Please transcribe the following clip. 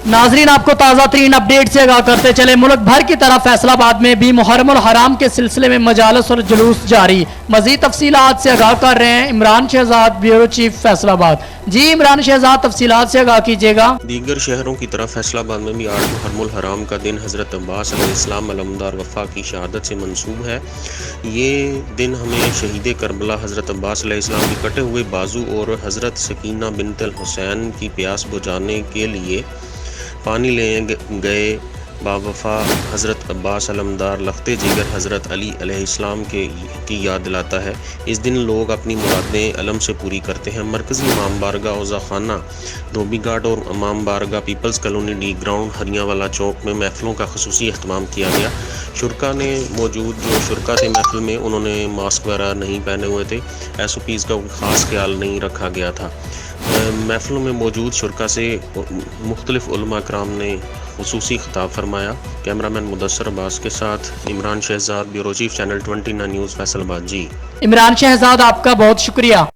नाजरीन, आपको ताज़ा तरीन अपडेट से आगाह करते चले, मुल्क भर की तरह फैसलाबाद में भी मुहर्रमुल हराम के सिलसिले में मजालस और जुलूस जारी। मजीद तफसीलात से आगाह कर रहे हैं इमरान शहजाद, ब्यूरो चीफ फैसलाबाद। जी इमरान शहजाद, तफसीलात से आगाह कीजिएगा। दीगर शहरों की तरह फैसलाबाद में भी 8 मुहर्रमुल हराम का दिन हज़रत अब्बास अलैहिस्सलाम अलमदार वफ़ा की शहादत से मंसूब है। ये दिन हमें शहीद करबला हज़रत अब्बास अलैहिस्सलाम के कटे हुए बाजू और हज़रत सकीना बिन्त अल हुसैन की प्यास बुझाने के लिए पानी ले गए बावफा हज़रत अब्बास अलमदार लख्ते जिगर हज़रत अली अलैहिस्सलाम की याद दिलाता है। इस दिन लोग अपनी मुरादें अलम से पूरी करते हैं। मरकज़ी इमाम बारगाह औज़ा खाना, धोबी घाट और इमाम बारगाह people's colony D ground Hariyawala Chowk में महफ़िलों का ख़ुसूसी अहतमाम किया गया। शुरका ने मौजूद जो शुरका थे महफ़िल में, उन्होंने मास्क वगैरह नहीं पहने हुए थे। SOPs का कोई ख़ास ख्याल नहीं रखा गया था। महफ़िलों में मौजूद शुरका से मुख्तलिफ़ उलमा कराम ने ख़ुसूसी ख़िताब फरमाया। कैमरामैन मुदस्सर अब्बास के साथ Imran Shahzad, bureau chief, channel 29 news, Faisalabad. जी इमरान शहजाद, आपका बहुत शुक्रिया।